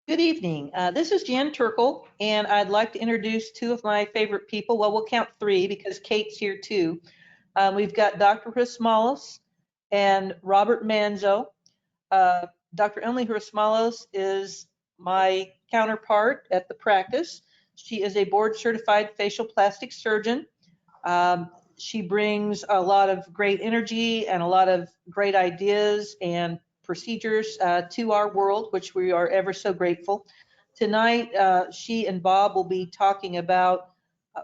Good evening. This is Jan Turkle, and I'd like to introduce two of my favorite people. Well, we'll count three because Kate's here too. We've got Dr. Hrisomalos and Robert Manzo. Dr. Emily Hrisomalos is my counterpart at the practice. She is a board-certified facial plastic surgeon. She brings a lot of great energy and a lot of great ideas and procedures to our world, which we are ever so grateful. Tonight, she and Bob will be talking about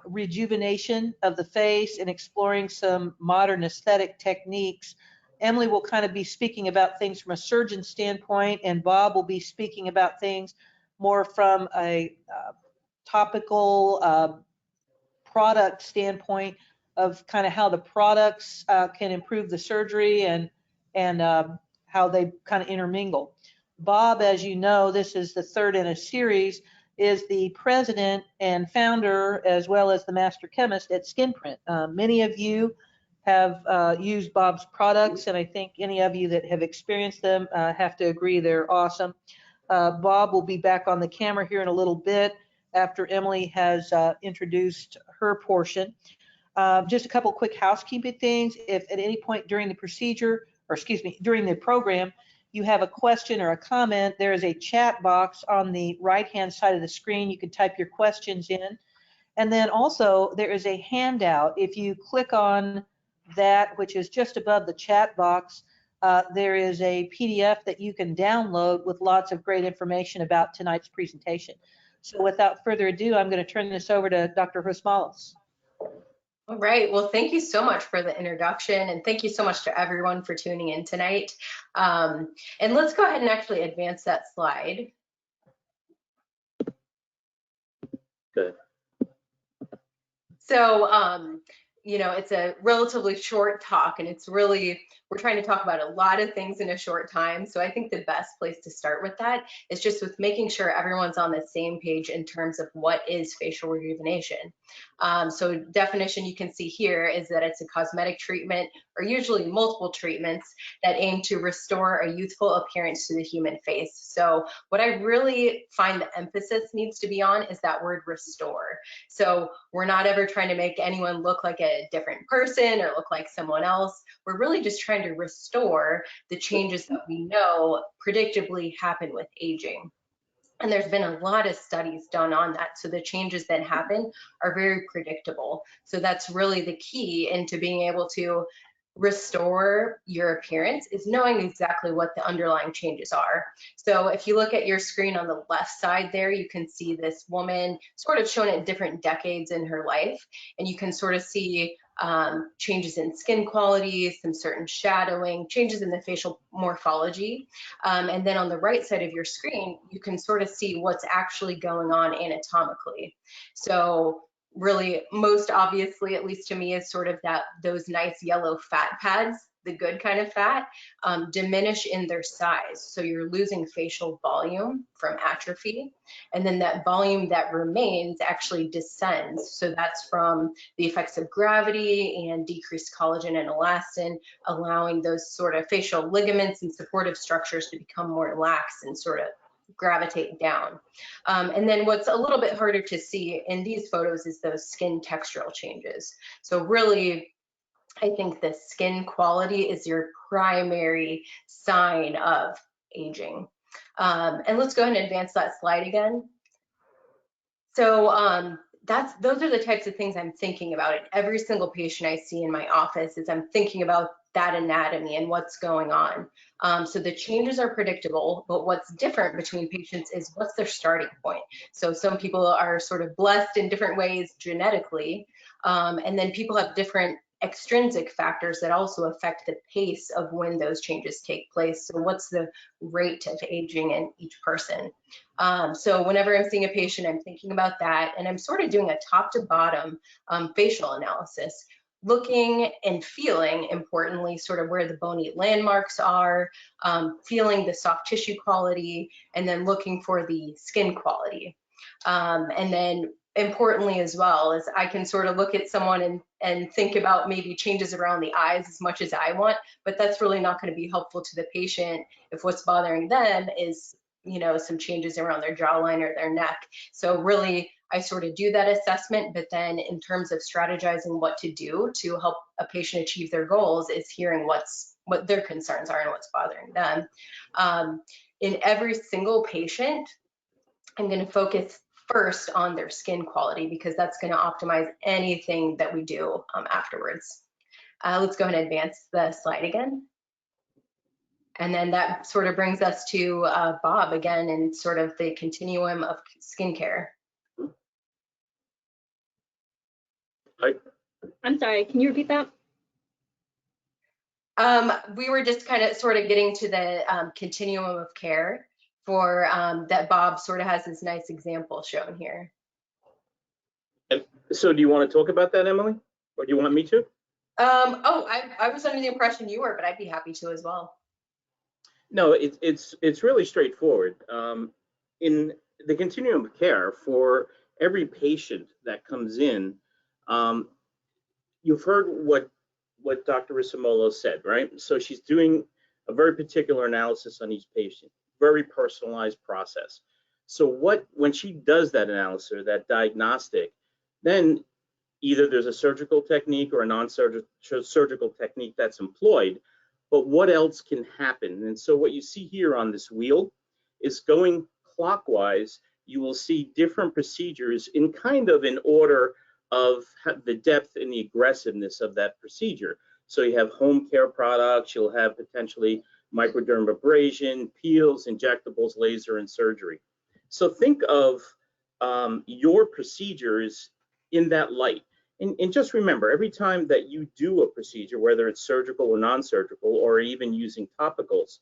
rejuvenation of the face and exploring some modern aesthetic techniques. Emily will kind of be speaking about things from a surgeon standpoint, and Bob will be speaking about things more from a topical product standpoint of kind of how the products can improve the surgery and how they kind of intermingle. Bob, as you know, this is the third in a series, is the president and founder as well as the master chemist at Skinprint. Many of you have used Bob's products, and I think any of you that have experienced them have to agree they're awesome. Bob will be back on the camera here in a little bit after Emily has introduced her portion. Just a couple quick housekeeping things. If at any point during the procedure, or excuse me, during the program, you have a question or a comment, there is a chat box on the right-hand side of the screen. You can type your questions in. And then also there is a handout. If you click on that, which is just above the chat box, there is a PDF that you can download with lots of great information about tonight's presentation. So without further ado, I'm going to turn this over to Dr. Hrisomalos. All right, well, thank you so much for the introduction, and thank you so much to everyone for tuning in tonight. And let's go ahead and actually advance that slide. Good. So, you know, it's a relatively short talk, and it's really, we're trying to talk about a lot of things in a short time. So I think the best place to start with that is just with making sure everyone's on the same page in terms of what is facial rejuvenation. So definition you can see here is that it's a cosmetic treatment, or usually multiple treatments, that aim to restore a youthful appearance to the human face. So what I really find the emphasis needs to be on is that word restore. So we're not ever trying to make anyone look like a different person or look like someone else. We're really just trying to restore the changes that we know predictably happen with aging. And there's been a lot of studies done on that. So the changes that happen are very predictable. So that's really the key into being able to restore your appearance, is knowing exactly what the underlying changes are. So if you look at your screen on the left side there, you can see this woman sort of shown at different decades in her life. And you can sort of see changes in skin quality, some certain shadowing, changes in the facial morphology. And then on the right side of your screen, you can sort of see what's actually going on anatomically. So really, most obviously, at least to me, is sort of that those nice yellow fat pads, the good kind of fat, diminish in their size. So you're losing facial volume from atrophy. And then that volume that remains actually descends. So that's from the effects of gravity and decreased collagen and elastin, allowing those sort of facial ligaments and supportive structures to become more lax and sort of gravitate down. And then what's a little bit harder to see in these photos is those skin textural changes. So really, I think the skin quality is your primary sign of aging. And let's go ahead and advance that slide again. So those are the types of things I'm thinking about. And every single patient I see in my office is I'm thinking about that anatomy and what's going on. So the changes are predictable, but what's different between patients is what's their starting point. So some people are sort of blessed in different ways genetically, and then people have different extrinsic factors that also affect the pace of when those changes take place. So what's the rate of aging in each person? So whenever I'm seeing a patient, I'm thinking about that, and I'm sort of doing a top to bottom facial analysis, looking and feeling, importantly, sort of where the bony landmarks are, feeling the soft tissue quality, and then looking for the skin quality. And then importantly as well, is I can sort of look at someone and think about maybe changes around the eyes as much as I want, but that's really not going to be helpful to the patient if what's bothering them is you know, some changes around their jawline or their neck. So really, I sort of do that assessment, but then in terms of strategizing what to do to help a patient achieve their goals is hearing what their concerns are and what's bothering them. In every single patient, I'm going to focus first on their skin quality because that's going to optimize anything that we do afterwards. Let's go ahead and advance the slide again. And then that sort of brings us to Bob again and sort of the continuum of skincare. I'm sorry, can you repeat that? We were just kind of sort of getting to the continuum of care for that Bob sort of has this nice example shown here. So do you want to talk about that, Emily? Or do you want me to? I was under the impression you were, but I'd be happy to as well. No, it's really straightforward. In the continuum of care, for every patient that comes in, you've heard what Dr. Hrisomalos said, right? So she's doing a very particular analysis on each patient, very personalized process. So when she does that analysis or that diagnostic, then either there's a surgical technique or a non-surgical technique that's employed, but what else can happen? And so what you see here on this wheel is going clockwise, you will see different procedures in kind of in order of the depth and the aggressiveness of that procedure. So you have home care products, you'll have potentially microdermabrasion, peels, injectables, laser, and surgery. So think of your procedures in that light. And just remember, every time that you do a procedure, whether it's surgical or non-surgical, or even using topicals,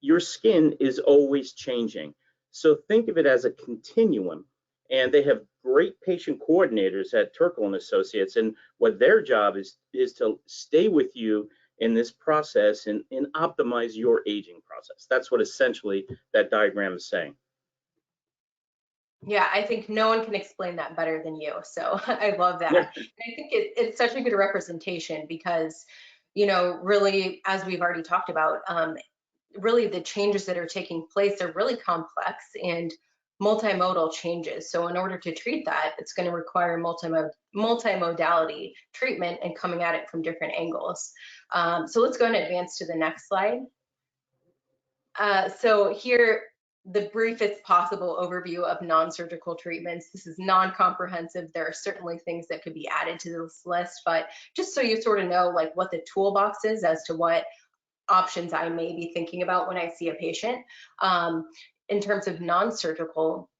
your skin is always changing. So think of it as a continuum. And they have great patient coordinators at Turkle and Associates, and what their job is to stay with you in this process and optimize your aging process. That's what essentially that diagram is saying. Yeah, I think no one can explain that better than you. So I love that. Yeah. And I think it's such a good representation because, you know, really, as we've already talked about, really the changes that are taking place are really complex and multimodal changes. So in order to treat that, it's going to require multimodality treatment and coming at it from different angles. So let's go ahead and advance to the next slide. So here, the briefest possible overview of non-surgical treatments. This is non-comprehensive. There are certainly things that could be added to this list, but just so you sort of know like what the toolbox is as to what options I may be thinking about when I see a patient. In terms of non-surgical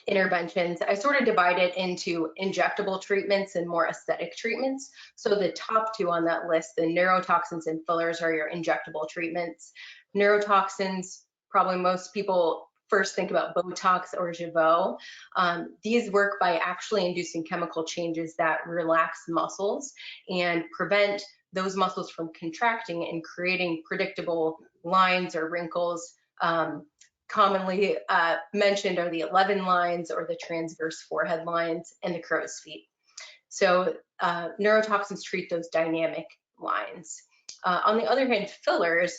interventions, I sort of divide it into injectable treatments and more aesthetic treatments. So the top two on that list, the neurotoxins and fillers, are your injectable treatments. Neurotoxins, probably most people first think about Botox or Jeuveau. These work by actually inducing chemical changes that relax muscles and prevent those muscles from contracting and creating predictable lines or wrinkles. Commonly mentioned are the 11 lines or the transverse forehead lines and the crow's feet. So neurotoxins treat those dynamic lines. On the other hand, fillers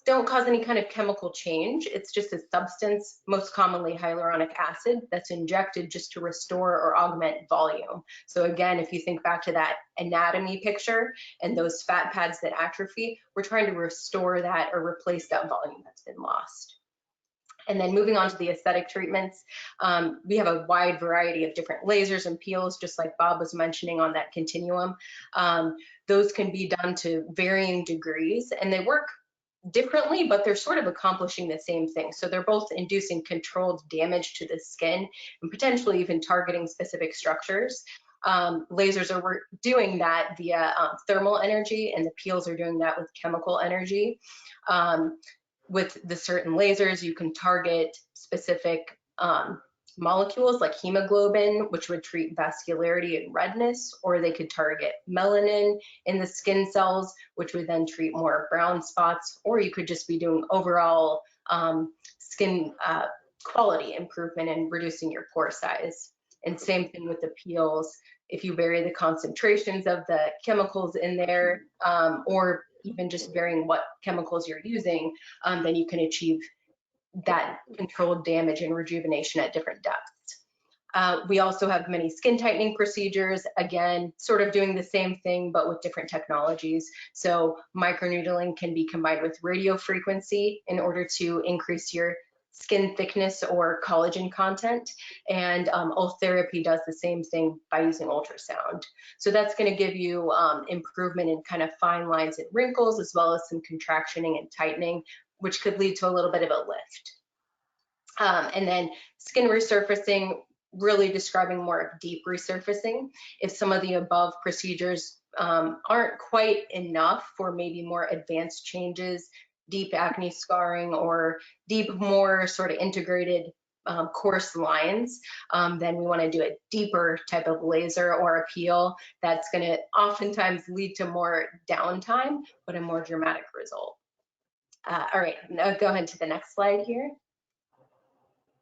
don't cause any kind of chemical change. It's just a substance, most commonly hyaluronic acid, that's injected just to restore or augment volume. So again, if you think back to that anatomy picture and those fat pads that atrophy, we're trying to restore that or replace that volume that's been lost. And then moving on to the aesthetic treatments, we have a wide variety of different lasers and peels, just like Bob was mentioning on that continuum. Those can be done to varying degrees, and they work differently, but they're sort of accomplishing the same thing. So they're both inducing controlled damage to the skin and potentially even targeting specific structures. Lasers are doing that via thermal energy, and the peels are doing that with chemical energy. With the certain lasers, you can target specific molecules like hemoglobin, which would treat vascularity and redness, or they could target melanin in the skin cells, which would then treat more brown spots, or you could just be doing overall skin quality improvement and reducing your pore size. And same thing with the peels. If you vary the concentrations of the chemicals in there, or even just varying what chemicals you're using, then you can achieve that controlled damage and rejuvenation at different depths. We also have many skin tightening procedures, again, sort of doing the same thing, but with different technologies. So microneedling can be combined with radio frequency in order to increase your skin thickness or collagen content. And Ultherapy does the same thing by using ultrasound. So that's going to give you improvement in kind of fine lines and wrinkles, as well as some contractioning and tightening, which could lead to a little bit of a lift. And then skin resurfacing, really describing more of deep resurfacing. If some of the above procedures aren't quite enough for maybe more advanced changes, deep acne scarring, or deep, more sort of integrated coarse lines, then we want to do a deeper type of laser or a peel that's going to oftentimes lead to more downtime, but a more dramatic result. All right, now go ahead to the next slide here.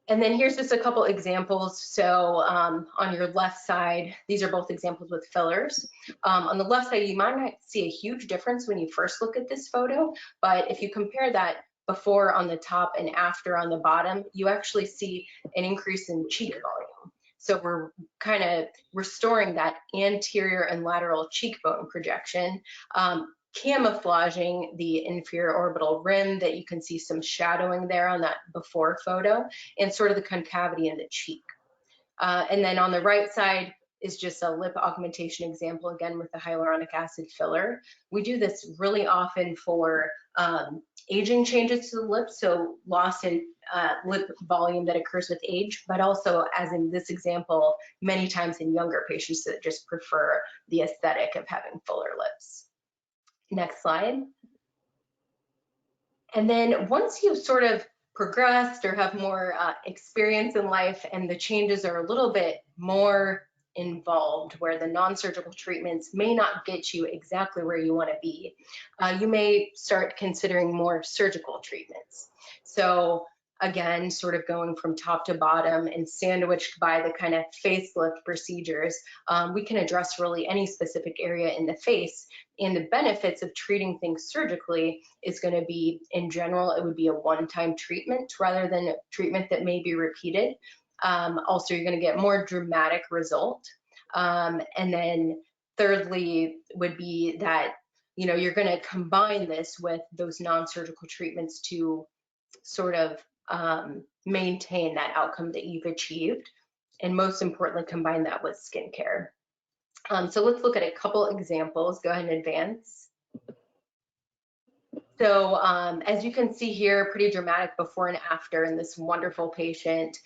And then here's just a couple examples. So on your left side, these are both examples with fillers. On the left side, you might not see a huge difference when you first look at this photo, but if you compare that before on the top and after on the bottom, you actually see an increase in cheek volume. So we're kind of restoring that anterior and lateral cheekbone projection, camouflaging the inferior orbital rim that you can see some shadowing there on that before photo, and sort of the concavity in the cheek. And then on the right side is just a lip augmentation example, again with the hyaluronic acid filler. We do this really often for aging changes to the lips, so loss in lip volume that occurs with age, but also, as in this example, many times in younger patients that just prefer the aesthetic of having fuller lips. Next slide. And then once you've sort of progressed or have more experience in life and the changes are a little bit more involved, where the non-surgical treatments may not get you exactly where you want to be, you may start considering more surgical treatments. So again, sort of going from top to bottom and sandwiched by the kind of facelift procedures, we can address really any specific area in the face. And the benefits of treating things surgically is going to be, in general, it would be a one-time treatment rather than a treatment that may be repeated. Also, you're going to get more dramatic result. And then thirdly would be that, you know, you're going to combine this with those non-surgical treatments to sort of maintain that outcome that you've achieved, and most importantly, combine that with skincare. So let's look at a couple examples. Go ahead and advance. So as you can see here, pretty dramatic before and after in this wonderful patient.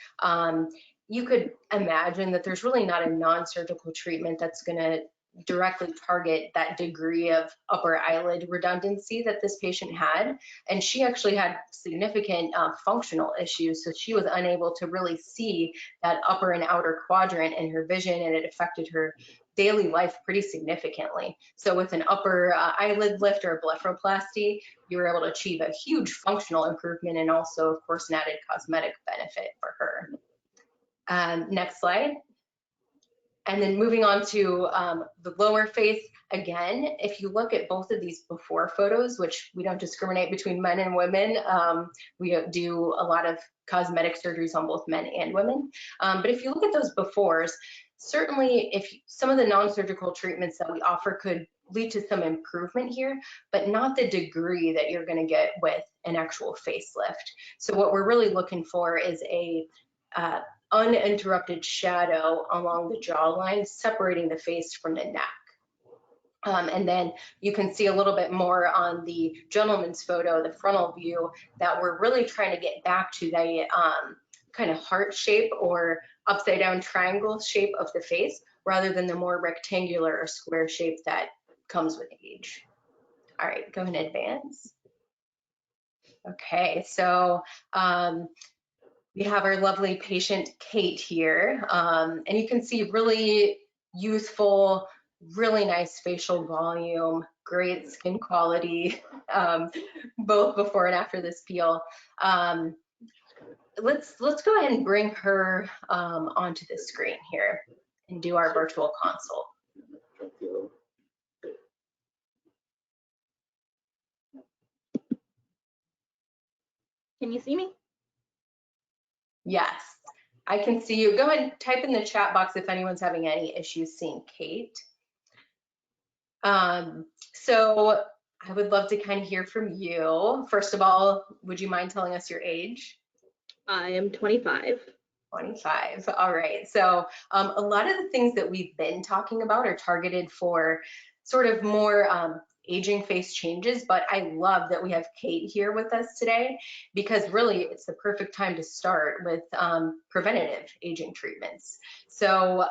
You could imagine that there's really not a non-surgical treatment that's going to directly target that degree of upper eyelid redundancy that this patient had. And she actually had significant functional issues. So she was unable to really see that upper and outer quadrant in her vision, and it affected her daily life pretty significantly. So with an upper eyelid lift or a blepharoplasty, you were able to achieve a huge functional improvement and also, of course, an added cosmetic benefit for her. Next slide. And then moving on to the lower face, again, if you look at both of these before photos, which we don't discriminate between men and women, we do a lot of cosmetic surgeries on both men and women. But if you look at those befores, certainly if some of the non-surgical treatments that we offer could lead to some improvement here, but not the degree that you're going to get with an actual facelift. So what we're really looking for is a uninterrupted shadow along the jawline, separating the face from the neck. And then you can see a little bit more on the gentleman's photo, the frontal view, that we're really trying to get back to the kind of heart shape or upside down triangle shape of the face, rather than the more rectangular or square shape that comes with age. All right, go ahead and advance. Okay, so we have our lovely patient Kate here, and you can see really youthful, really nice facial volume, great skin quality, both before and after this peel. Let's go ahead and bring her onto the screen here and do our virtual consult. Can you see me? Yes, I can see you. Go ahead and type in the chat box if anyone's having any issues seeing Kate. So I would love to kind of hear from you. First of all, would you mind telling us your age? I am 25. 25. All right. So a lot of the things that we've been talking about are targeted for sort of more aging face changes, but I love that we have Kate here with us today because really it's the perfect time to start with preventative aging treatments. So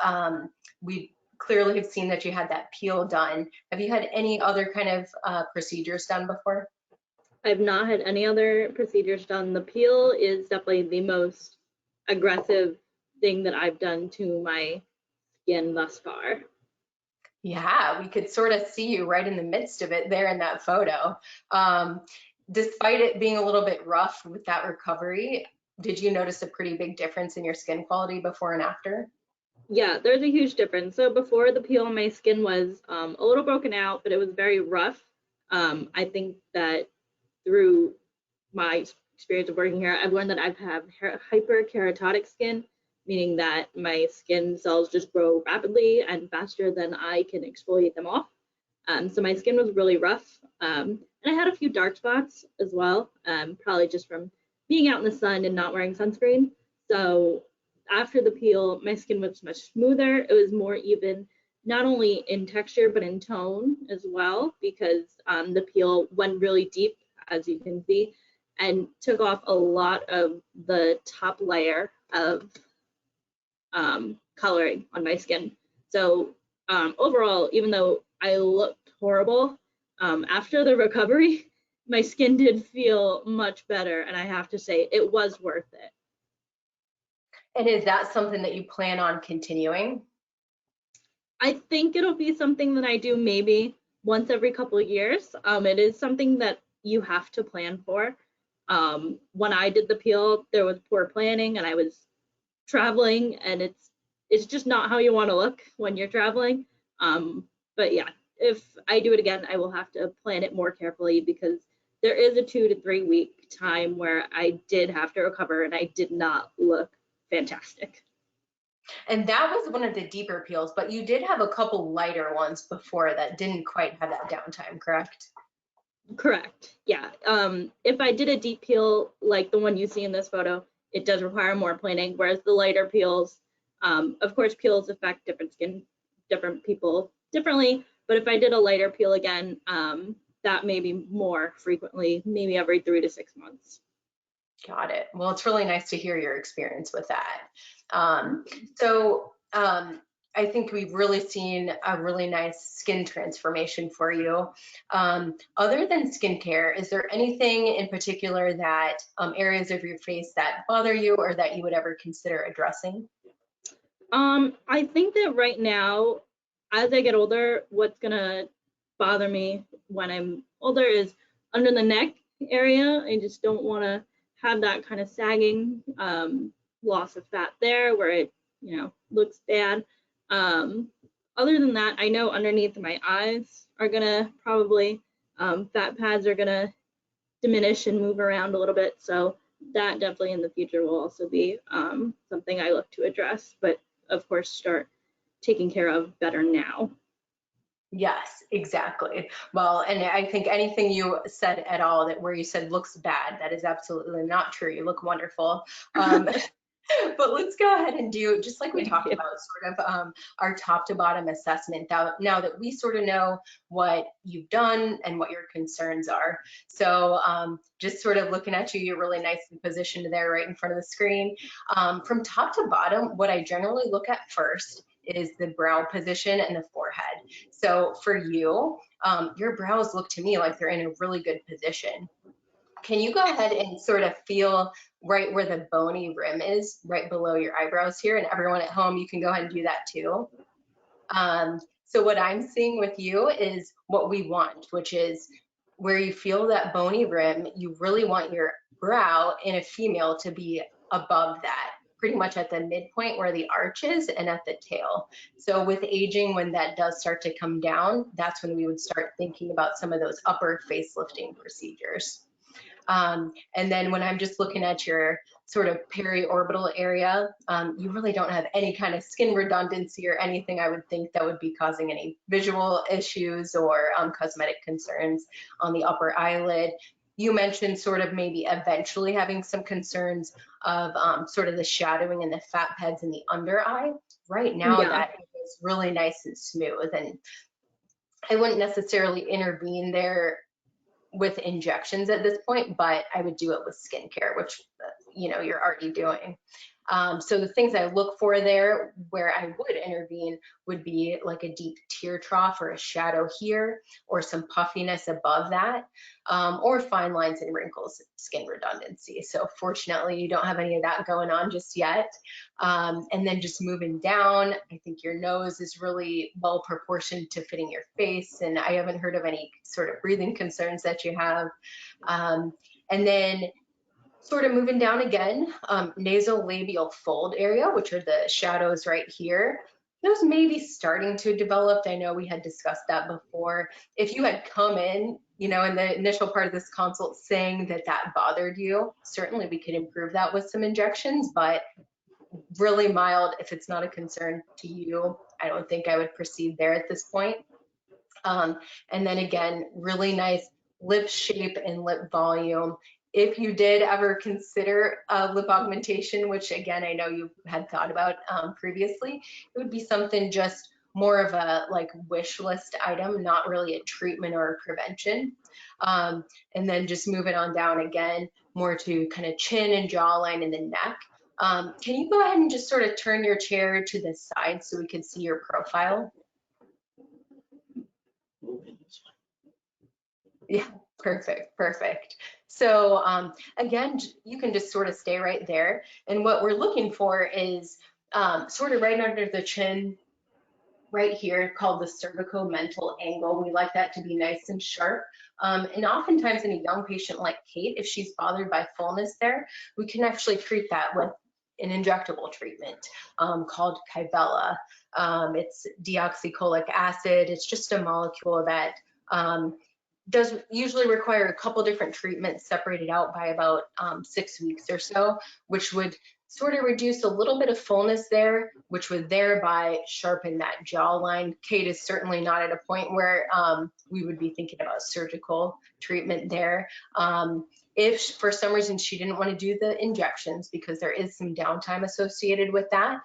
we clearly have seen that you had that peel done. Have you had any other kind of procedures done before? I've not had any other procedures done. The peel is definitely the most aggressive thing that I've done to my skin thus far. Yeah, we could sort of see you right in the midst of it there in that photo. Despite it being a little bit rough with that recovery, did you notice a pretty big difference in your skin quality before and after? Yeah, there's a huge difference. So before the peel, my skin was a little broken out, but it was very rough. I think that through my experience of working here, I've learned that I have hyperkeratotic skin, meaning that my skin cells just grow rapidly and faster than I can exfoliate them off. So my skin was really rough. And I had a few dark spots as well, probably just from being out in the sun and not wearing sunscreen. So after the peel, my skin was much smoother. It was more even, not only in texture, but in tone as well, because the peel went really deep, as you can see, and took off a lot of the top layer of coloring on my skin. So overall, even though I looked horrible, after the recovery, my skin did feel much better, and I have to say it was worth it. And is that something that you plan on continuing? I think it'll be something that I do maybe once every couple of years. It is something that you have to plan for. When I did the peel, there was poor planning and I was traveling, and it's just not how you want to look when you're traveling. But yeah, if I do it again, I will have to plan it more carefully because there is a 2 to 3 week time where I did have to recover and I did not look fantastic. And that was one of the deeper peels, but you did have a couple lighter ones before that didn't quite have that downtime, correct? Correct. Yeah. If I did a deep peel like the one you see in this photo, it does require more planning, whereas the lighter peels, of course, peels affect different people differently. But if I did a lighter peel again, that may be more frequently, maybe every 3 to 6 months. Got it. Well, it's really nice to hear your experience with that. I think we've really seen a really nice skin transformation for you. Other than skincare, is there anything in particular that areas of your face that bother you or that you would ever consider addressing? I think that right now, as I get older, what's gonna bother me when I'm older is under the neck area. I just don't want to have that kind of sagging, loss of fat there where it, looks bad. Other than that, I know underneath my eyes are gonna probably, fat pads are gonna diminish and move around a little bit. So that definitely in the future will also be something I look to address, but of course start taking care of better now. Yes, exactly. Well, and I think anything you said at all that where you said looks bad, that is absolutely not true. You look wonderful. But let's go ahead and do, just like we talked about, sort of our top to bottom assessment now that we sort of know what you've done and what your concerns are. So just sort of looking at you, you're really nicely positioned there right in front of the screen. From top to bottom, what I generally look at first is the brow position and the forehead. So for you, your brows look to me like they're in a really good position. Can you go ahead and sort of feel right where the bony rim is, right below your eyebrows here? And everyone at home, you can go ahead and do that too. So what I'm seeing with you is what we want, which is where you feel that bony rim, you really want your brow in a female to be above that, pretty much at the midpoint where the arch is and at the tail. So with aging, when that does start to come down, that's when we would start thinking about some of those upper facelifting procedures. And then when I'm just looking at your sort of periorbital area, you really don't have any kind of skin redundancy or anything I would think that would be causing any visual issues or cosmetic concerns on the upper eyelid. You mentioned sort of maybe eventually having some concerns of sort of the shadowing and the fat pads in the under eye. Right now, Yeah. that is really nice and smooth, and I wouldn't necessarily intervene there with injections at this point, but I would do it with skincare, which you know you're already doing. So the things I look for there where I would intervene would be like a deep tear trough or a shadow here, or some puffiness above that, or fine lines and wrinkles, skin redundancy. So fortunately, you don't have any of that going on just yet. And then just moving down, I think your nose is really well proportioned to fitting your face, and I haven't heard of any sort of breathing concerns that you have. And then sort of moving down again, nasolabial fold area, which are the shadows right here. Those may be starting to develop. I know we had discussed that before. If you had come in, you know, in the initial part of this consult saying that that bothered you, certainly we could improve that with some injections, but really mild. If it's not a concern to you, I don't think I would proceed there at this point. And then again, really nice lip shape and lip volume. If you did ever consider lip augmentation, which again, I know you had thought about previously, it would be something just more of a like wish list item, not really a treatment or a prevention. And then just moving on down again, more to kind of chin and jawline and the neck. Can you go ahead and just sort of turn your chair to the side so we can see your profile? Yeah, perfect, perfect. So again, you can just sort of stay right there. And what we're looking for is sort of right under the chin, right here, called the cervicomental angle. We like that to be nice and sharp. And oftentimes in a young patient like Kate, if she's bothered by fullness there, we can actually treat that with an injectable treatment called Kybella. It's deoxycholic acid. It's just a molecule that does usually require a couple different treatments separated out by about 6 weeks or so, which would sort of reduce a little bit of fullness there, which would thereby sharpen that jawline. Kate is certainly not at a point where we would be thinking about surgical treatment there. If for some reason she didn't want to do the injections because there is some downtime associated with that,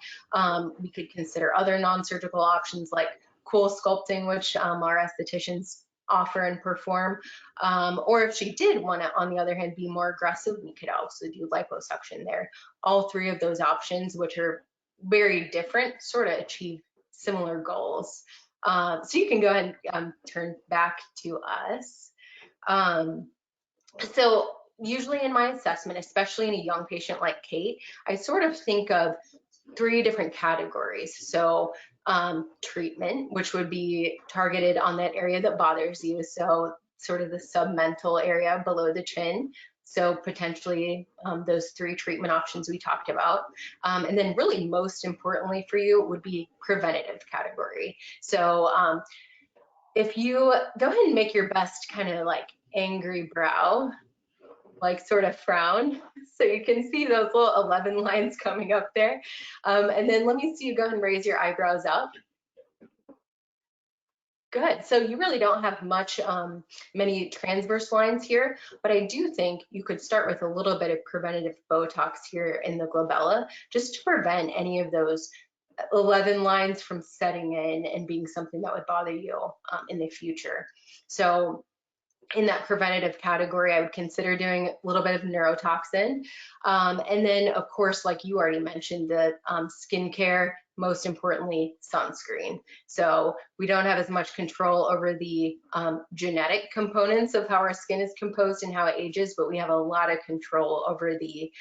we could consider other non-surgical options like cool sculpting, which our estheticians offer and perform, or if she did want to, on the other hand, be more aggressive, we could also do liposuction there. All three of those options, which are very different, sort of achieve similar goals. So you can go ahead and turn back to us. So usually in my assessment, especially in a young patient like Kate, I sort of think of 3 different categories. So treatment, which would be targeted on that area that bothers you. So sort of the submental area below the chin. So potentially those 3 treatment options we talked about. And then really most importantly for you would be preventative category. So if you go ahead and make your best kind of like angry brow, like sort of frown, so you can see those little 11 lines coming up there. And then let me see you go ahead and raise your eyebrows up. Good. So you really don't have much, many transverse lines here, but I do think you could start with a little bit of preventative Botox here in the glabella, just to prevent any of those 11 lines from setting in and being something that would bother you in the future. So in that preventative category, I would consider doing a little bit of neurotoxin. And then, of course, like you already mentioned, the skincare, most importantly, sunscreen. So we don't have as much control over the genetic components of how our skin is composed and how it ages, but we have a lot of control over the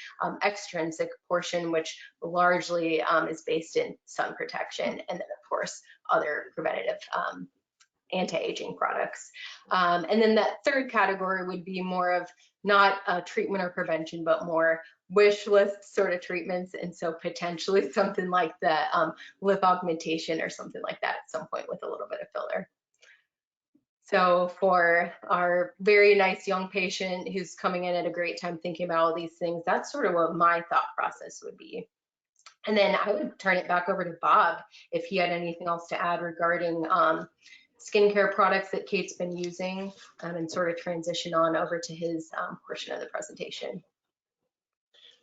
extrinsic portion, which largely is based in sun protection. And then, of course, other preventative anti-aging products. And then that third category would be more of not treatment or prevention, but more wish list sort of treatments. And so potentially something like the lip augmentation or something like that at some point with a little bit of filler. So for our very nice young patient who's coming in at a great time thinking about all these things, that's sort of what my thought process would be. And then I would turn it back over to Bob if he had anything else to add regarding skincare products that Kate's been using, and sort of transition on over to his portion of the presentation.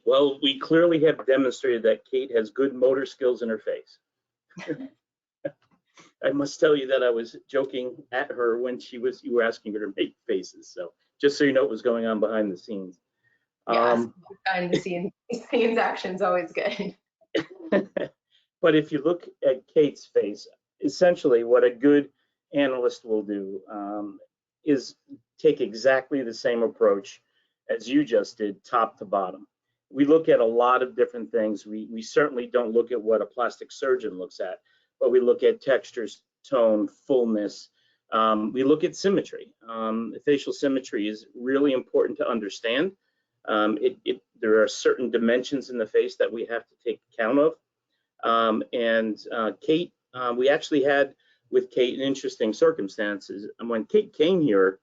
Well, we clearly have demonstrated that Kate has good motor skills in her face. I must tell you that I was joking at her when you were asking her to make faces. So just so you know what was going on behind the scenes. Yes, behind the scenes action's always good. But if you look at Kate's face, essentially what a good analyst will do is take exactly the same approach as you just did, top to bottom. We look at a lot of different things. We certainly don't look at what a plastic surgeon looks at, but we look at textures, tone, fullness. We look at symmetry. Facial symmetry is really important to understand. There are certain dimensions in the face that we have to take account of. Kate, we actually had with Kate an interesting circumstances. And when Kate came here,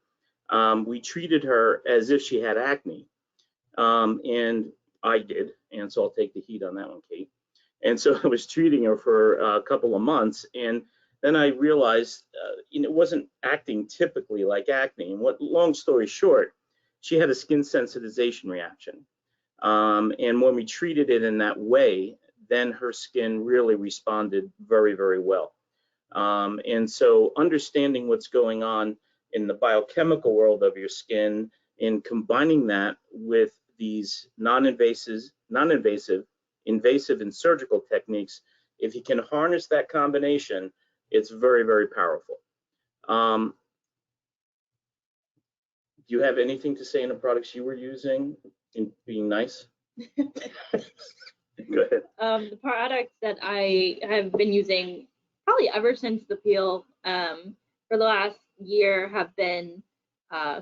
we treated her as if she had acne. And I did, and so I'll take the heat on that one, Kate. And so I was treating her for a couple of months, and then I realized it wasn't acting typically like acne. And long story short, she had a skin sensitization reaction. And when we treated it in that way, then her skin really responded very, very well. And so understanding what's going on in the biochemical world of your skin and combining that with these non-invasive, invasive, and surgical techniques, if you can harness that combination, it's very, very powerful. Do you have anything to say in the products you were using in being nice? Go ahead. The products that I have been using probably ever since the peel for the last year have been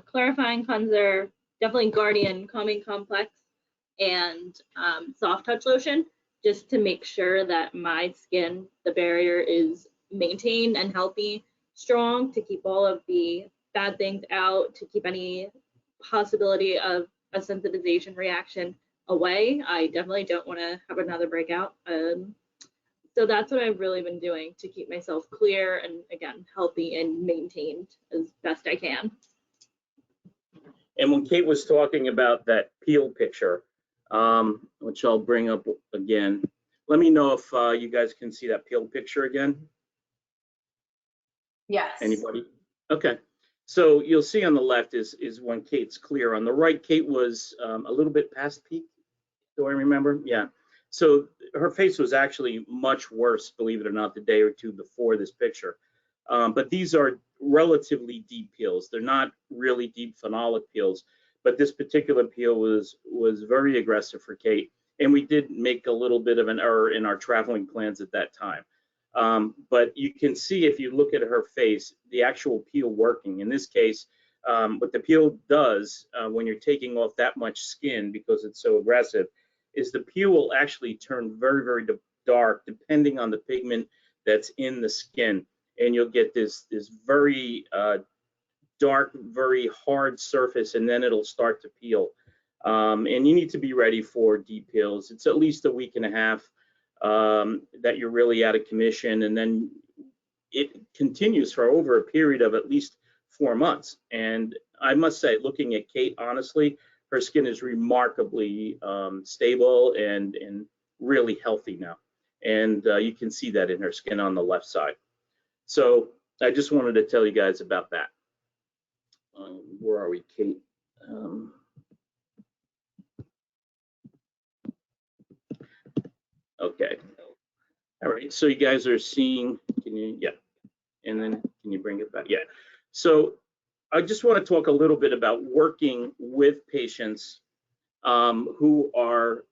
clarifying cleanser, definitely Guardian Calming Complex, and soft touch lotion, just to make sure that my skin, the barrier is maintained and healthy, strong, to keep all of the bad things out, to keep any possibility of a sensitization reaction away. I definitely don't want to have another breakout. So that's what I've really been doing to keep myself clear and, again, healthy and maintained as best I can. And when Kate was talking about that peel picture, which I'll bring up again, let me know if you guys can see that peel picture again. Yes. Anybody? Okay. So you'll see on the left is when Kate's clear. On the right, Kate was a little bit past peak. Do I remember? Yeah. So her face was actually much worse, believe it or not, the day or two before this picture. But these are relatively deep peels. They're not really deep phenolic peels, but this particular peel was very aggressive for Kate. And we did make a little bit of an error in our traveling plans at that time. But you can see if you look at her face, the actual peel working. In this case, what the peel does when you're taking off that much skin because it's so aggressive is the peel will actually turn very, very dark depending on the pigment that's in the skin. And you'll get this very dark, very hard surface, and then it'll start to peel. And you need to be ready for deep peels. It's at least a week and a half that you're really out of commission, and then it continues for over a period of at least 4 months. And I must say, looking at Kate, honestly, her skin is remarkably stable and really healthy now. And you can see that in her skin on the left side. So I just wanted to tell you guys about that. Where are we, Kate? Okay. All right. So you guys are seeing, can you, yeah. And then can you bring it back? Yeah. So I just want to talk a little bit about working with patients who are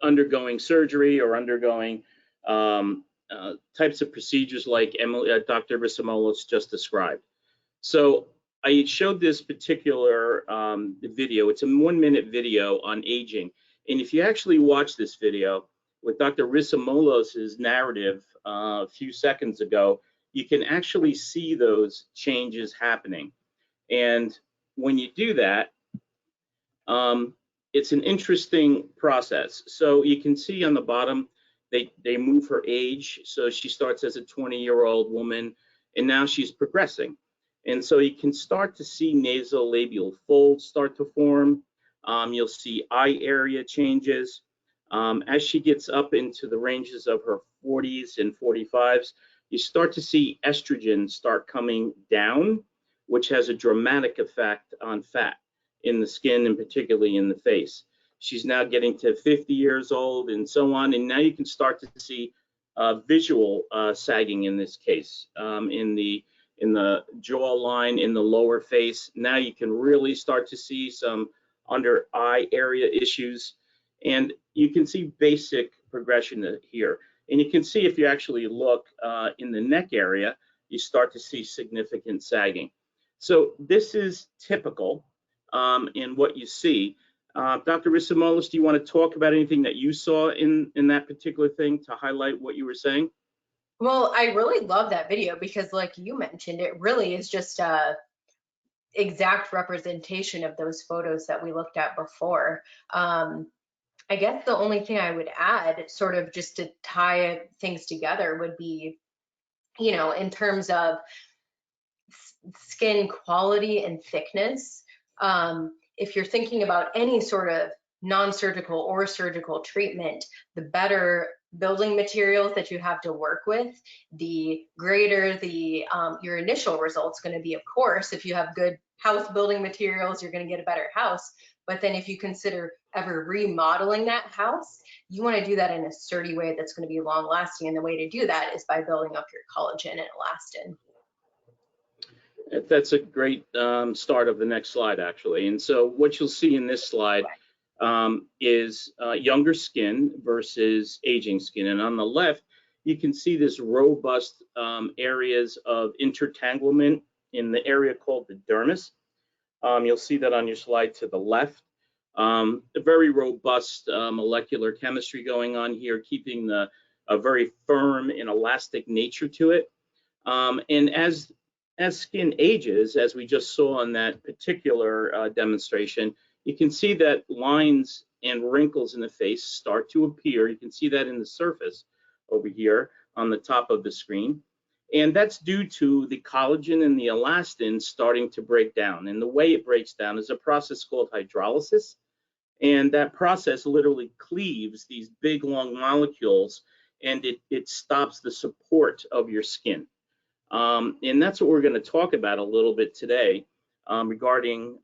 undergoing surgery or undergoing types of procedures like Dr. Hrisomalos just described. So I showed this particular video. It's a 1-minute video on aging. And if you actually watch this video with Dr. Hrisomalos' narrative a few seconds ago, you can actually see those changes happening. And when you do that, it's an interesting process. So you can see on the bottom, they move her age. So she starts as a 20-year-old woman, and now she's progressing. And so you can start to see nasolabial folds start to form. You'll see eye area changes. As she gets up into the ranges of her 40s and 45s, you start to see estrogen start coming down, which has a dramatic effect on fat in the skin and particularly in the face. She's now getting to 50 years old and so on, and now you can start to see visual sagging in this case, in the jawline, in the lower face. Now you can really start to see some under eye area issues, and you can see basic progression here. And you can see if you actually look in the neck area, you start to see significant sagging. So this is typical in what you see. Dr. Hrisomalos, do you want to talk about anything that you saw in that particular thing to highlight what you were saying? Well, I really love that video because, like you mentioned, it really is just a exact representation of those photos that we looked at before. I guess the only thing I would add, sort of just to tie things together, would be, you know, in terms of skin quality and thickness, if you're thinking about any sort of non-surgical or surgical treatment, the better building materials that you have to work with, the greater the your initial results going to be. Of course, if you have good house building materials, you're going to get a better house. But then if you consider ever remodeling that house, you want to do that in a sturdy way that's going to be long lasting. And the way to do that is by building up your collagen and elastin. That's a great start of the next slide, actually. And so what you'll see in this slide is younger skin versus aging skin. And on the left, you can see this robust areas of intertanglement in the area called the dermis. You'll see that on your slide to the left. A very robust molecular chemistry going on here, keeping a very firm and elastic nature to it. And as skin ages, as we just saw in that particular demonstration, you can see that lines and wrinkles in the face start to appear. You can see that in the surface over here on the top of the screen. And that's due to the collagen and the elastin starting to break down. And the way it breaks down is a process called hydrolysis. And that process literally cleaves these big, long molecules, and it stops the support of your skin. And that's what we're going to talk about a little bit today regarding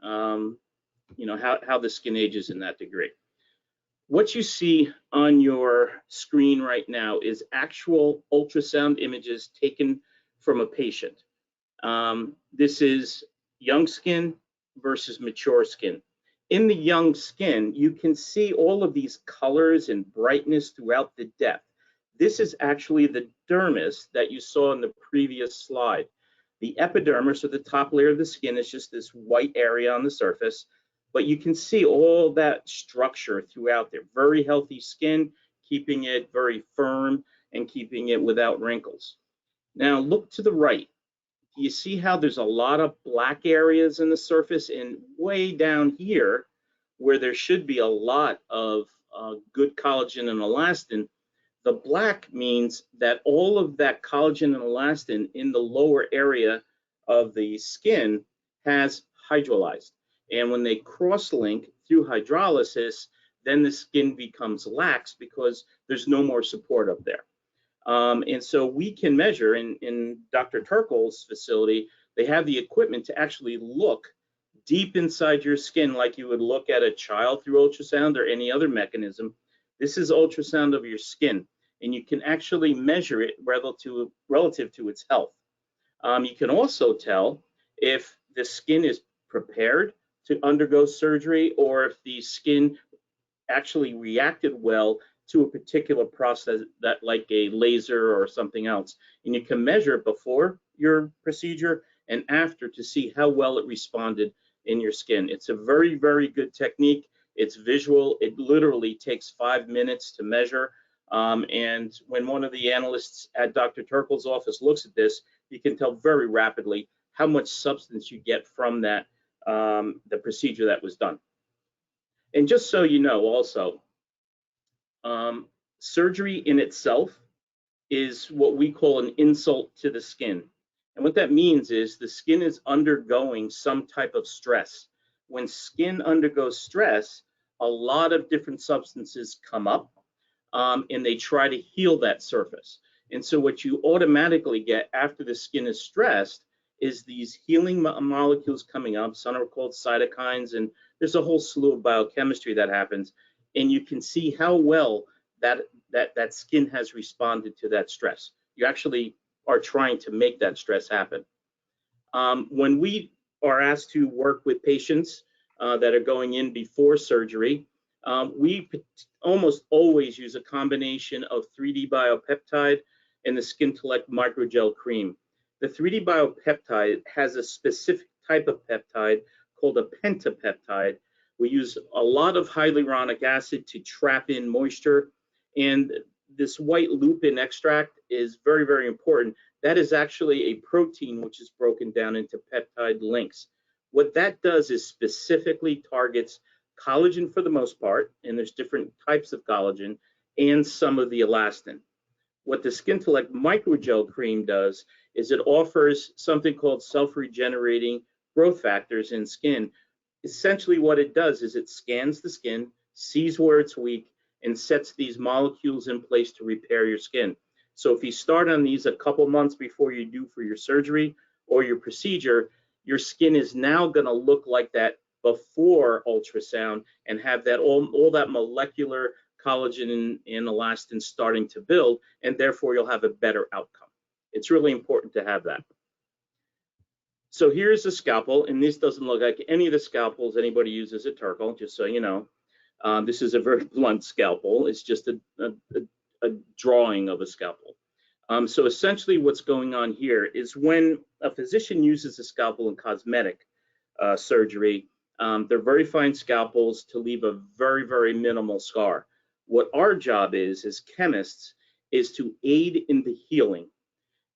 you know, how the skin ages in that degree. What you see on your screen right now is actual ultrasound images taken from a patient. This is young skin versus mature skin. In the young skin, you can see all of these colors and brightness throughout the depth. This is actually the dermis that you saw in the previous slide. The epidermis, or the top layer of the skin, is just this white area on the surface, but you can see all that structure throughout there. Very healthy skin, keeping it very firm and keeping it without wrinkles. Now look to the right. Do you see how there's a lot of black areas in the surface, and way down here where there should be a lot of good collagen and elastin, the black means that all of that collagen and elastin in the lower area of the skin has hydrolyzed. And when they cross-link through hydrolysis, then the skin becomes lax because there's no more support up there. And so we can measure in Dr. Turkle's facility, they have the equipment to actually look deep inside your skin like you would look at a child through ultrasound or any other mechanism. This is ultrasound of your skin, and you can actually measure it relative to its health. You can also tell if the skin is prepared to undergo surgery, or if the skin actually reacted well to a particular process, that like a laser or something else. And you can measure before your procedure and after to see how well it responded in your skin. It's a very, very good technique. It's visual. It literally takes 5 minutes to measure. And when one of the analysts at Dr. Turkle's office looks at this, you can tell very rapidly how much substance you get from that, the procedure that was done. And just so you know also, surgery in itself is what we call an insult to the skin. And what that means is the skin is undergoing some type of stress. When skin undergoes stress, a lot of different substances come up, and they try to heal that surface. And so what you automatically get after the skin is stressed is these healing molecules coming up. Some are called cytokines, and there's a whole slew of biochemistry that happens. And you can see how well that skin has responded to that stress. You actually are trying to make that stress happen. When we are asked to work with patients that are going in before surgery, we almost always use a combination of 3D biopeptide and the Skin-Telect microgel cream. The 3D biopeptide has a specific type of peptide called a pentapeptide. We use a lot of hyaluronic acid to trap in moisture, and this white lupin extract is very, very important. That is actually a protein which is broken down into peptide links. What that does is specifically targets collagen for the most part, and there's different types of collagen, and some of the elastin. What the Skin-Telect microgel cream does is it offers something called self-regenerating growth factors in skin. Essentially what it does is it scans the skin, sees where it's weak, and sets these molecules in place to repair your skin. So if you start on these a couple months before you do for your surgery or your procedure, your skin is now going to look like that before ultrasound and have that all that molecular collagen and elastin starting to build, and therefore you'll have a better outcome. It's really important to have that. So here's a scalpel, and this doesn't look like any of the scalpels anybody uses at Turkle, just so you know. This is a very blunt scalpel. It's just a drawing of a scalpel. So essentially what's going on here is when a physician uses a scalpel in cosmetic surgery, they're very fine scalpels to leave a very, very minimal scar. What our job is as chemists is to aid in the healing.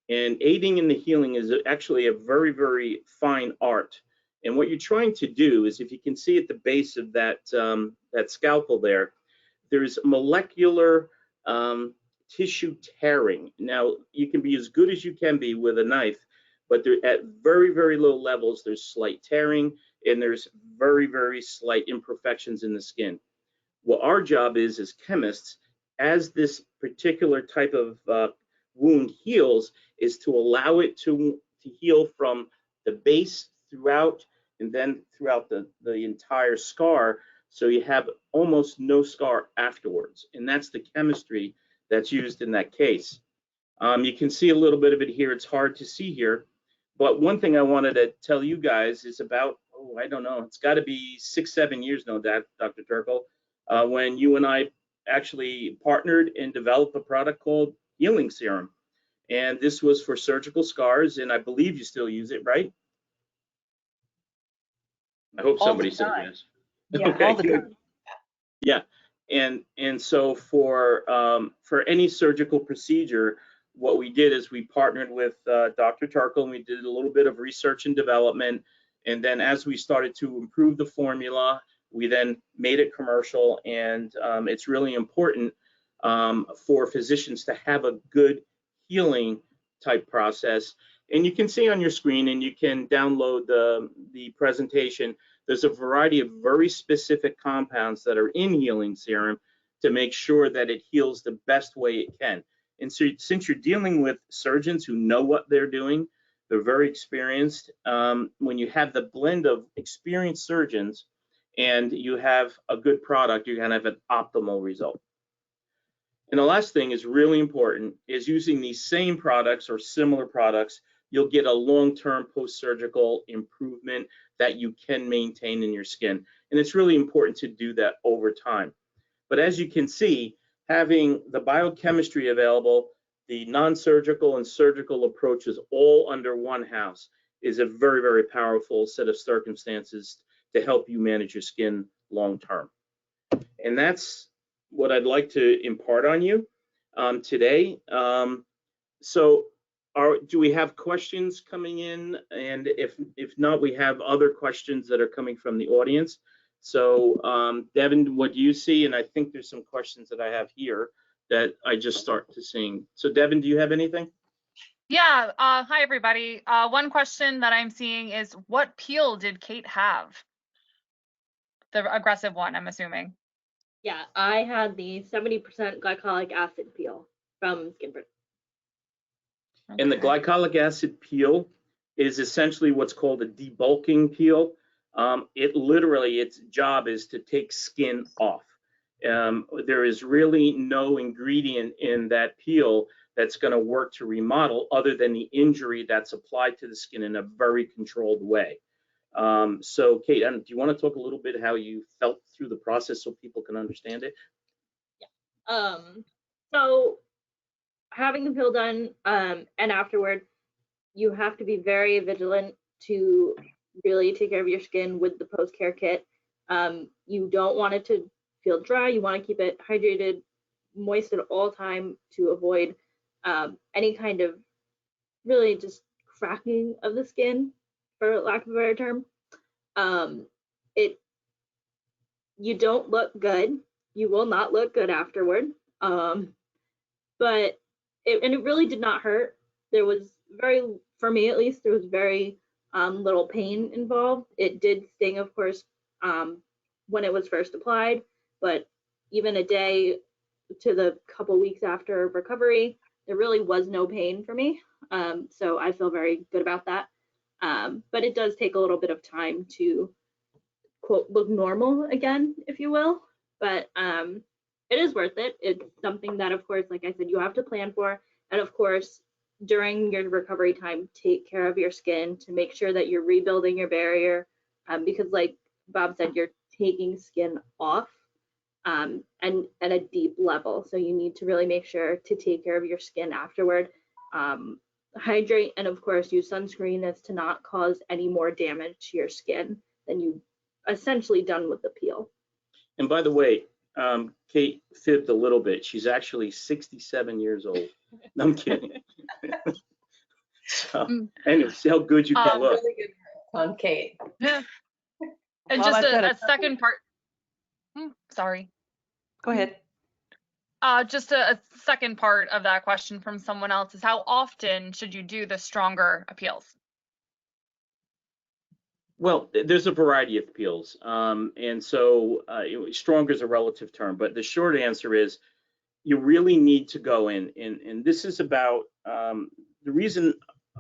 And aiding in the healing is actually a very, very fine art. And what you're trying to do is, if you can see at the base of that, that scalpel there, there's molecular tissue tearing. Now, you can be as good as you can be with a knife, but they're at very, very low levels. There's slight tearing, and there's very, very slight imperfections in the skin. What our job is as chemists, as this particular type of wound heals, is to allow it to heal from the base throughout, and then throughout the entire scar, so you have almost no scar afterwards. And that's the chemistry that's used in that case. You can see a little bit of it here. It's hard to see here, but one thing I wanted to tell you guys is about, I don't know, it's got to be 6-7 years now, Dr. Turkle, when you and I actually partnered and developed a product called Healing Serum. And this was for surgical scars, and I believe you still use it, right? I hope somebody said yes. Yeah, okay, all the time. Yeah, and so for any surgical procedure, what we did is we partnered with Dr. Turkle, and we did a little bit of research and development. And then as we started to improve the formula, we then made it commercial. And it's really important for physicians to have a good healing type process. And you can see on your screen, and you can download the presentation, there's a variety of very specific compounds that are in Healing Serum to make sure that it heals the best way it can. And so since you're dealing with surgeons who know what they're doing, they're very experienced. When you have the blend of experienced surgeons and you have a good product, you're gonna have an optimal result. And the last thing is really important, is using these same products or similar products, you'll get a long-term post-surgical improvement that you can maintain in your skin. And it's really important to do that over time. But as you can see, having the biochemistry available, the non-surgical and surgical approaches all under one house is a very, very powerful set of circumstances to help you manage your skin long-term. And that's what I'd like to impart on you today. So do we have questions coming in? And if not, we have other questions that are coming from the audience. So Devin, what do you see? And I think there's some questions that I have here that I just start to seeing. So Devin, do you have anything? Yeah, hi everybody. One question that I'm seeing is, what peel did Kate have? The aggressive one, I'm assuming. Yeah, I had the 70% glycolic acid peel from Skinford. Okay. And the glycolic acid peel is essentially what's called a debulking peel. Its job is to take skin off. There is really no ingredient in that peel that's going to work to remodel other than the injury that's applied to the skin in a very controlled way. So Kate, do you want to talk a little bit how you felt through the process so people can understand it? Yeah. So having the peel done, and afterward, you have to be very vigilant to really take care of your skin with the post-care kit. You don't want it to feel dry. You want to keep it hydrated, moist at all time to avoid any kind of really just cracking of the skin, for lack of a better term. You don't look good. You will not look good afterward. But it really did not hurt. There was for me at least, there was very little pain involved. It did sting, of course, when it was first applied, but even a day to the couple weeks after recovery, there really was no pain for me. So I feel very good about that. But it does take a little bit of time to, quote, look normal again, if you will. But it is worth it. It's something that, of course, like I said, you have to plan for. And of course, during your recovery time, take care of your skin to make sure that you're rebuilding your barrier. Because like Bob said, you're taking skin off and at a deep level. So you need to really make sure to take care of your skin afterward. Hydrate, and of course, use sunscreen as to not cause any more damage to your skin than you essentially done with the peel. And by the way, Kate fibbed a little bit. She's actually 67 years old. No, I'm kidding. So, anyway, see how good you can look. Really good on Kate. And Well, just I've got a second part. Sorry. Go ahead. Just a second part of that question from someone else is, how often should you do the stronger appeals? Well, there's a variety of peels. And so stronger is a relative term, but the short answer is you really need to go in. And this is about the reason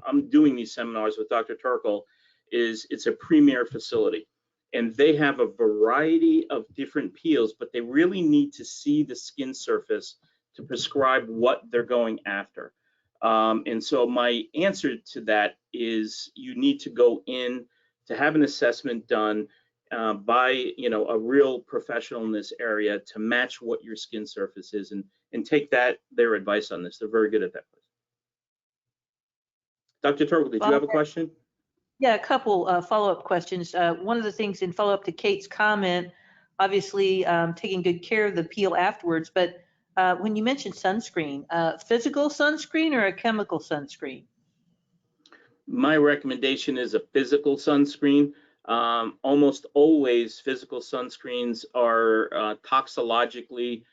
I'm doing these seminars with Dr. Turkle is it's a premier facility. And they have a variety of different peels, but they really need to see the skin surface to prescribe what they're going after. And so my answer to that is you need to go in to have an assessment done by a real professional in this area to match what your skin surface is, and take their advice on this. They're very good at that. Dr. Turkle, did you have a question? Yeah, a couple follow-up questions. One of the things in follow-up to Kate's comment, obviously taking good care of the peel afterwards, but when you mentioned sunscreen, physical sunscreen or a chemical sunscreen? My recommendation is a physical sunscreen. Almost always physical sunscreens are toxicologically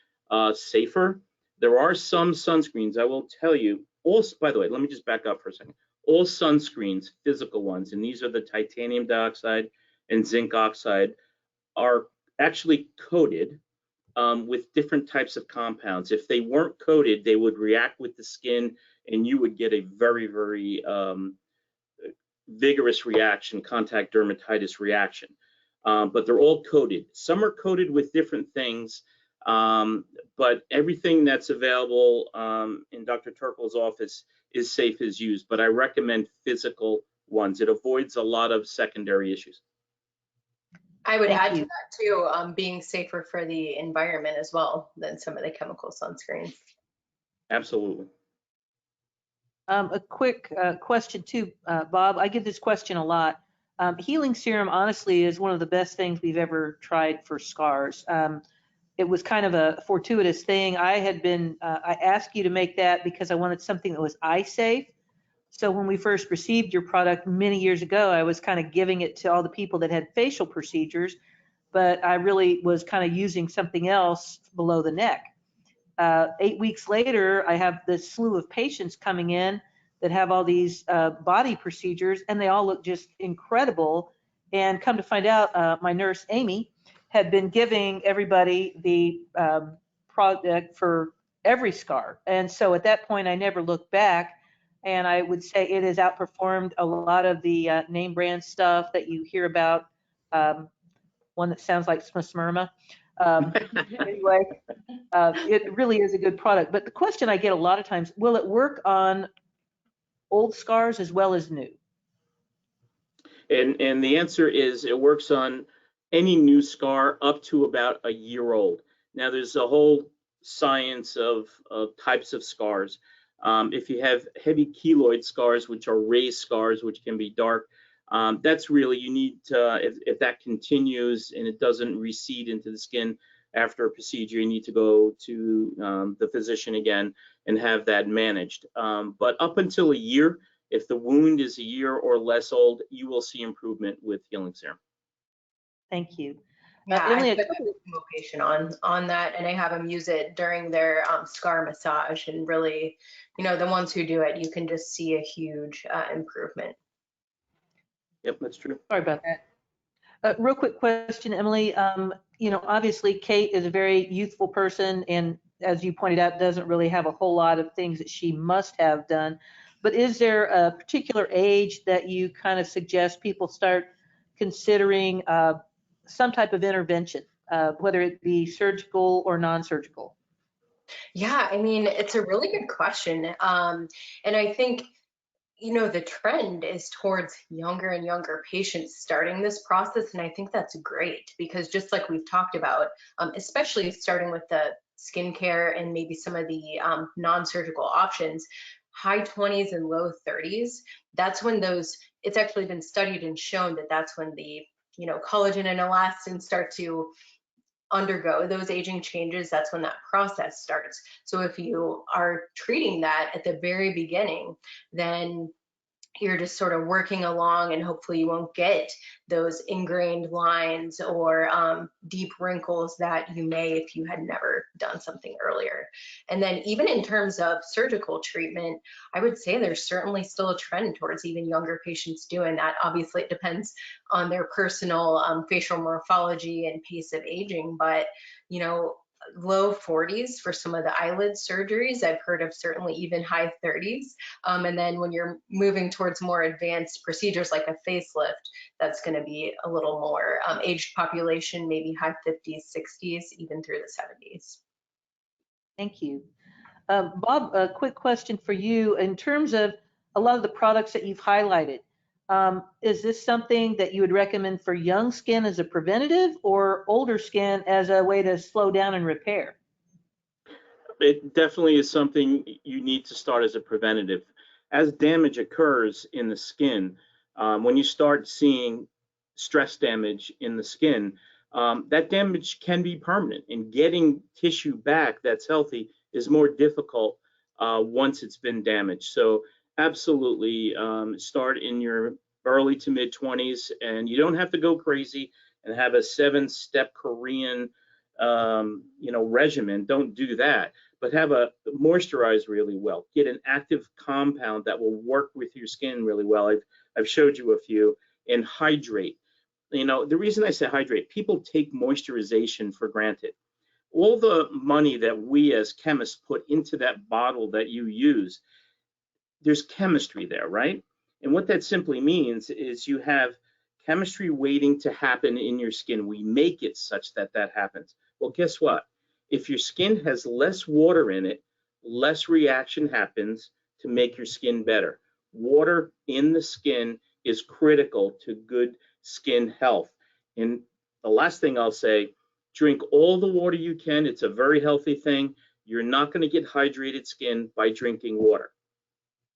safer. There are some sunscreens, I will tell you, also, by the way, let me just back up for a second. All sunscreens, physical ones, and these are the titanium dioxide and zinc oxide, are actually coated with different types of compounds. If they weren't coated, they would react with the skin, and you would get a very, very vigorous reaction, contact dermatitis reaction. But they're all coated. Some are coated with different things, but everything that's available in Dr. Turkle's office is safe as used, but I recommend physical ones. It avoids a lot of secondary issues. I would add to that too, being safer for the environment as well than some of the chemical sunscreens. Absolutely. A quick question too, Bob. I get this question a lot. Healing serum, honestly, is one of the best things we've ever tried for scars. It was kind of a fortuitous thing. I asked you to make that because I wanted something that was eye safe, So when we first received your product many years ago, I was kind of giving it to all the people that had facial procedures, but I really was kind of using something else below the neck. 8 weeks later, I have this slew of patients coming in that have all these body procedures, and they all look just incredible. And come to find out, my nurse, Amy, had been giving everybody the product for every scar. And so at that point, I never looked back. And I would say it has outperformed a lot of the name brand stuff that you hear about. One that sounds like Smurma. Anyway, it really is a good product. But the question I get a lot of times, will it work on old scars as well as new? And the answer is it works on any new scar up to about a year old. Now, there's a whole science of types of scars. If you have heavy keloid scars, which are raised scars, which can be dark, that's really, you need to, if that continues and it doesn't recede into the skin after a procedure, you need to go to the physician again and have that managed. But up until a year, if the wound is a year or less old, you will see improvement with healing serum. Thank you. Yeah, Emily, I put a patient on that, and I have them use it during their scar massage, and really, the ones who do it, you can just see a huge improvement. Yep, that's true. sorry about that. Real quick question, Emily. Obviously Kate is a very youthful person, and as you pointed out, doesn't really have a whole lot of things that she must have done. But is there a particular age that you kind of suggest people start considering some type of intervention, whether it be surgical or non-surgical? Yeah, I mean, it's a really good question. And I think, the trend is towards younger and younger patients starting this process. And I think that's great because just like we've talked about, especially starting with the skincare and maybe some of the non-surgical options, high 20s and low 30s, that's when it's actually been studied and shown that that's when the, collagen and elastin start to undergo those aging changes. That's when that process starts. So if you are treating that at the very beginning, then you're just sort of working along, and hopefully you won't get those ingrained lines or deep wrinkles that you may if you had never done something earlier. And then even in terms of surgical treatment, I would say there's certainly still a trend towards even younger patients doing that. Obviously, it depends on their personal facial morphology and pace of aging, but low 40s for some of the eyelid surgeries. I've heard of certainly even high 30s. And then when you're moving towards more advanced procedures like a facelift, that's going to be a little more aged population, maybe high 50s, 60s, even through the 70s. Thank you. Bob, a quick question for you. In terms of a lot of the products that you've highlighted, is this something that you would recommend for young skin as a preventative or older skin as a way to slow down and repair? It definitely is something you need to start as a preventative. As damage occurs in the skin, when you start seeing stress damage in the skin, that damage can be permanent, and getting tissue back that's healthy is more difficult once it's been damaged. So absolutely, start in your early to mid 20s, and you don't have to go crazy and have a 7-step Korean regimen. Don't do that, but have a moisturize really well. Get an active compound that will work with your skin really well. I've showed you a few. And hydrate. The reason I say hydrate, people take moisturization for granted. All the money that we as chemists put into that bottle that you use, there's chemistry there, right? And what that simply means is you have chemistry waiting to happen in your skin. We make it such that that happens. Well, guess what? If your skin has less water in it, less reaction happens to make your skin better. Water in the skin is critical to good skin health. And the last thing I'll say, drink all the water you can. It's a very healthy thing. You're not going to get hydrated skin by drinking water.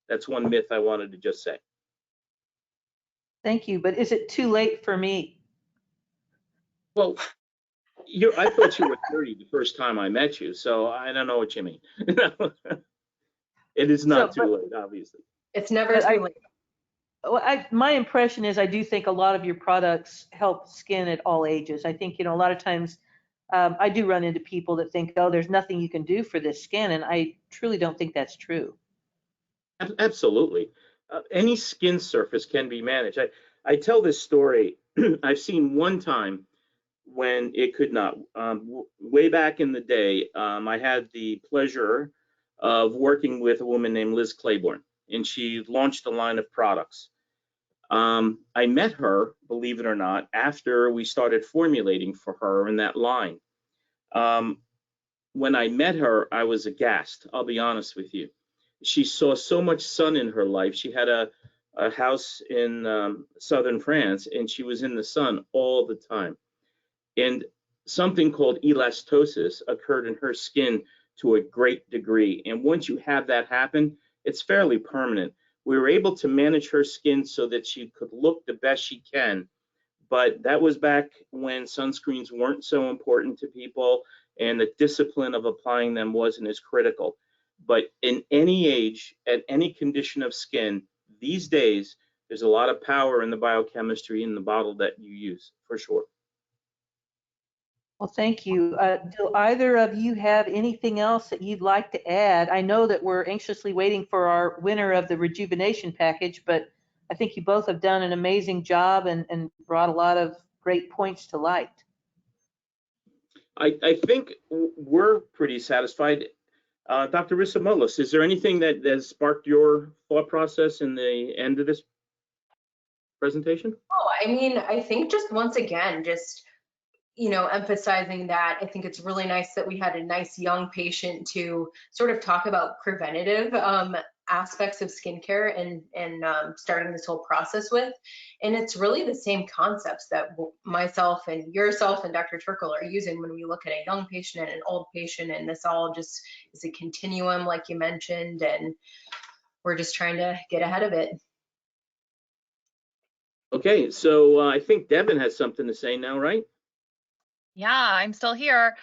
That's one myth I wanted to just say. Thank you. But is it too late for me? Well, I thought you were 30 the first time I met you, so I don't know what you mean. It is not too late, obviously. It's never But too late. my impression is I do think a lot of your products help skin at all ages. I think, a lot of times I do run into people that think, oh, there's nothing you can do for this skin. And I truly don't think that's true. Absolutely. Any skin surface can be managed. I tell this story. I've seen one time when it could not. Way back in the day, I had the pleasure of working with a woman named Liz Claiborne, and she launched a line of products. I met her, believe it or not, after we started formulating for her in that line. When I met her, I was aghast, I'll be honest with you. She saw so much sun in her life. She had a house in southern France, and she was in the sun all the time. And something called elastosis occurred in her skin to a great degree. And once you have that happen, it's fairly permanent. We were able to manage her skin so that she could look the best she can. But that was back when sunscreens weren't so important to people and the discipline of applying them wasn't as critical. But in any age, at any condition of skin, these days, there's a lot of power in the biochemistry in the bottle that you use, for sure. Well, thank you. Do either of you have anything else that you'd like to add? I know that we're anxiously waiting for our winner of the Rejuvenation package, but I think you both have done an amazing job and brought a lot of great points to light. I think we're pretty satisfied. Dr. Hrisomalos, is there anything that has sparked your thought process in the end of this presentation? Oh, I mean, I think just once again, just emphasizing that I think it's really nice that we had a nice young patient to sort of talk about preventative aspects of skincare and starting this whole process with. And it's really the same concepts that myself and yourself and Dr. Turkle are using when we look at a young patient and an old patient. And this all just is a continuum, like you mentioned, and we're just trying to get ahead of it. Okay, so I think Devin has something to say now, right? Yeah, I'm still here.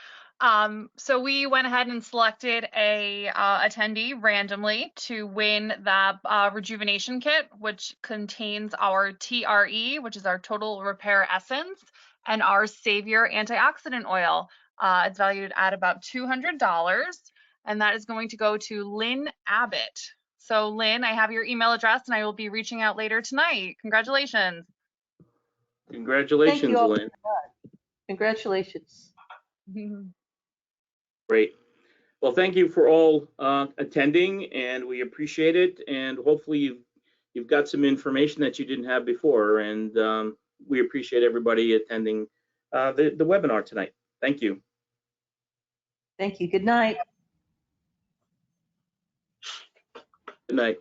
So we went ahead and selected a attendee randomly to win the Rejuvenation kit, which contains our TRE, which is our Total Repair Essence, and our Savior Antioxidant Oil. It's valued at about $200, and that is going to go to Lynn Abbott. So Lynn, I have your email address, and I will be reaching out later tonight. Congratulations. Congratulations, Thank you all. Lynn. Congratulations. Great. Well, thank you for all attending, and we appreciate it. And hopefully you've got some information that you didn't have before. And we appreciate everybody attending the webinar tonight. Thank you. Thank you. Good night. Good night.